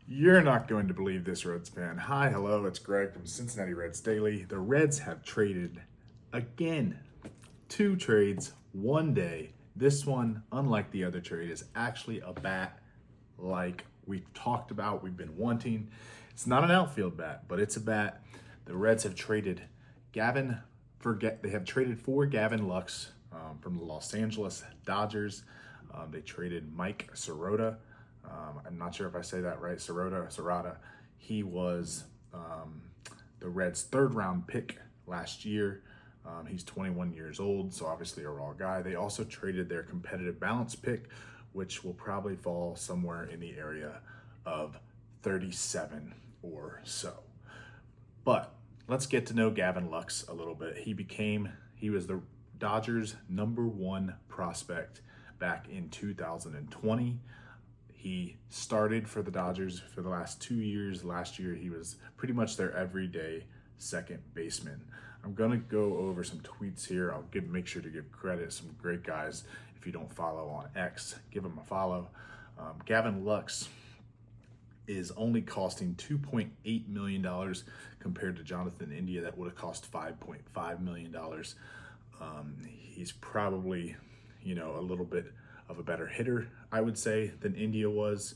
You're not going to believe this, Reds fan. Hi, hello, it's Greg from Cincinnati Reds Daily. The Reds have traded again. 2 trades, 1 day. This one, unlike the other trade, is actually a bat like we've talked about, we've been wanting. It's not an outfield bat, but it's a bat. The Reds have traded they have traded for Gavin Lux from the Los Angeles Dodgers. They traded Mike Sirota. I'm not sure if I say that right. Sirota. He was the Reds' 3rd-round pick last year. He's 21 years old, so obviously a raw guy. They also traded their competitive balance pick, which will probably fall somewhere in the area of 37 or so. But let's get to know Gavin Lux a little bit. He was the Dodgers' #1 prospect back in 2020. He started for the Dodgers for the last 2 years. Last year, he was pretty much their everyday second baseman. I'm gonna go over some tweets here. Make sure to give credit. Some great guys. If you don't follow on X, give him a follow. Gavin Lux is only costing $2.8 million compared to Jonathan India that would have cost $5.5 million. He's probably, a little bit of a better hitter, I would say, than India was.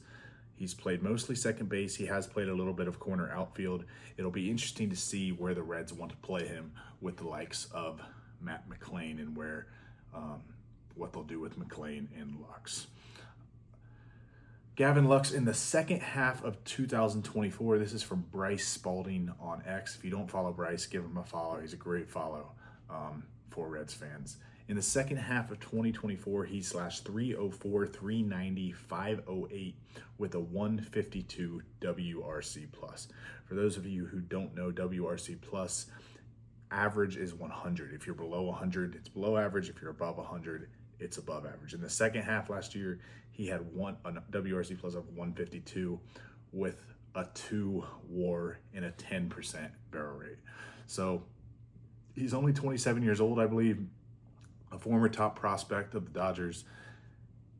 He's played mostly second base. He has played a little bit of corner outfield. It'll be interesting to see where the Reds want to play him with the likes of Matt McLain and what they'll do with McLain and Lux. Gavin Lux in the second half of 2024. This is from Bryce Spalding on X. If you don't follow Bryce, give him a follow. He's a great follow for Reds fans. In the second half of 2024, he slashed .304, .390, .508 with a 152 WRC plus. For those of you who don't know, WRC plus average is 100. If you're below 100, it's below average. If you're above 100, it's above average. In the second half last year, he had a WRC plus of 152 with a 2 WAR and a 10% barrel rate. So he's only 27 years old, I believe. A former top prospect of the Dodgers.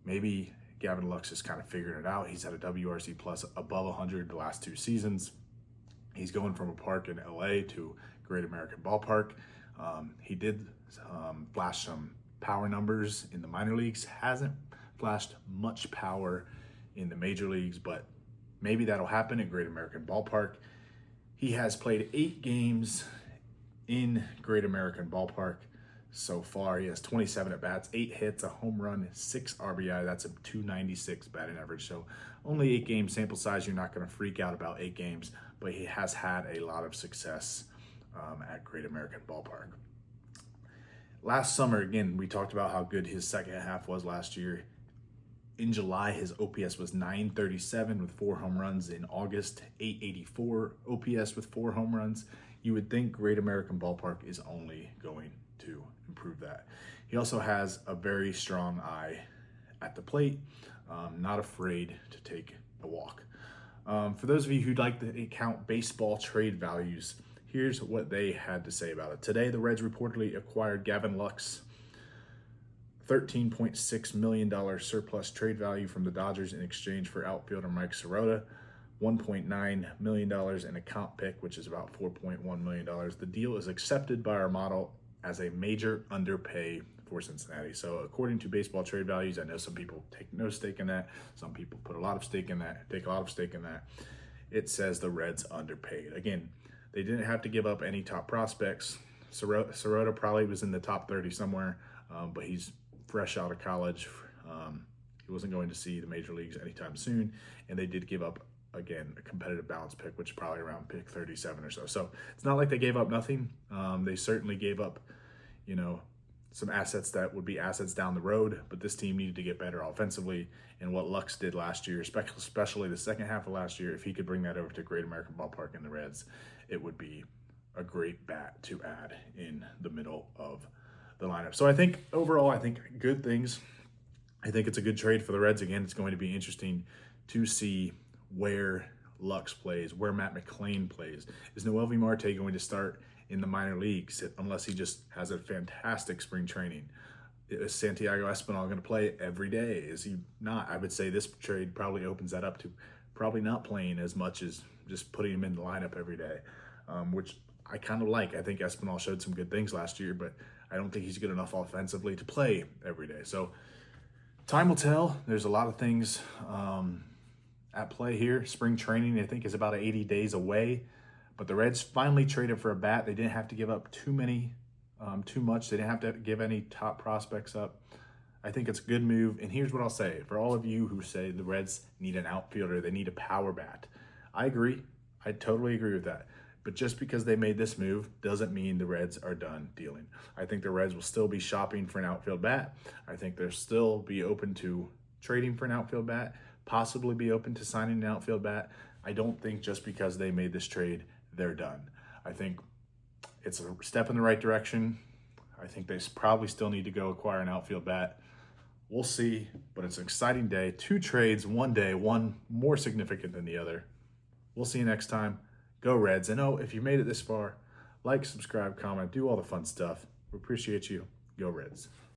Maybe Gavin Lux is kind of figuring it out. He's had a WRC plus above 100 the last 2 seasons. He's going from a park in LA to Great American Ballpark. He did flash some power numbers in the minor leagues. Hasn't flashed much power in the major leagues, but maybe that'll happen at Great American Ballpark. He has played 8 games in Great American Ballpark. So far, he has 27 at-bats, 8 hits, a home run, 6 RBI. That's a .296 batting average. So only 8 game sample size. You're not going to freak out about 8 games, but he has had a lot of success at Great American Ballpark. Last summer, again, we talked about how good his second half was last year. In July, his OPS was .937 with 4 home runs. In August, .884 OPS with 4 home runs. You would think Great American Ballpark is only going to improve that. He also has a very strong eye at the plate, not afraid to take a walk. For those of you who'd like to count baseball trade values, here's what they had to say about it. Today, the Reds reportedly acquired Gavin Lux, $13.6 million surplus trade value from the Dodgers in exchange for outfielder Mike Sirota, $1.9 million in a comp pick, which is about $4.1 million. The deal is accepted by our model as a major underpay for Cincinnati. So according to baseball trade values, I know some people take no stake in that. Some people put a lot of stake in that, take a lot of stake in that. It says the Reds underpaid. Again, they didn't have to give up any top prospects. Sirota probably was in the top 30 somewhere, but he's fresh out of college. He wasn't going to see the major leagues anytime soon. And they did give up, again, a competitive balance pick, which is probably around pick 37 or so. So it's not like they gave up nothing. They certainly gave up, some assets that would be assets down the road, but this team needed to get better offensively. And what Lux did last year, especially the second half of last year, if he could bring that over to Great American Ballpark in the Reds, it would be a great bat to add in the middle of the lineup. So I think overall, good things. I think it's a good trade for the Reds. Again, it's going to be interesting to see where Lux plays, where Matt McLain plays. Is Noelvi Marte going to start in the minor leagues unless he just has a fantastic spring training? Is Santiago Espinal going to play every day? Is he not? I would say this trade probably opens that up to probably not playing as much as just putting him in the lineup every day, which I kind of like. I think Espinal showed some good things last year, but I don't think he's good enough offensively to play every day. So time will tell. There's a lot of things at play here. Spring training, I think, is about 80 days away, but the Reds finally traded for a bat. They didn't have to give up too much. They didn't have to give any top prospects up. I think it's a good move. And here's what I'll say. For all of you who say the Reds need an outfielder, they need a power bat, I agree. I totally agree with that. But just because they made this move doesn't mean the Reds are done dealing. I think the Reds will still be shopping for an outfield bat. I think they'll still be open to trading for an outfield bat, possibly be open to signing an outfield bat. I don't think just because they made this trade, they're done. I think it's a step in the right direction. I think they probably still need to go acquire an outfield bat. We'll see, but it's an exciting day. 2 trades, one day, one more significant than the other. We'll see you next time. Go Reds. And if you made it this far, like, subscribe, comment, do all the fun stuff. We appreciate you. Go Reds.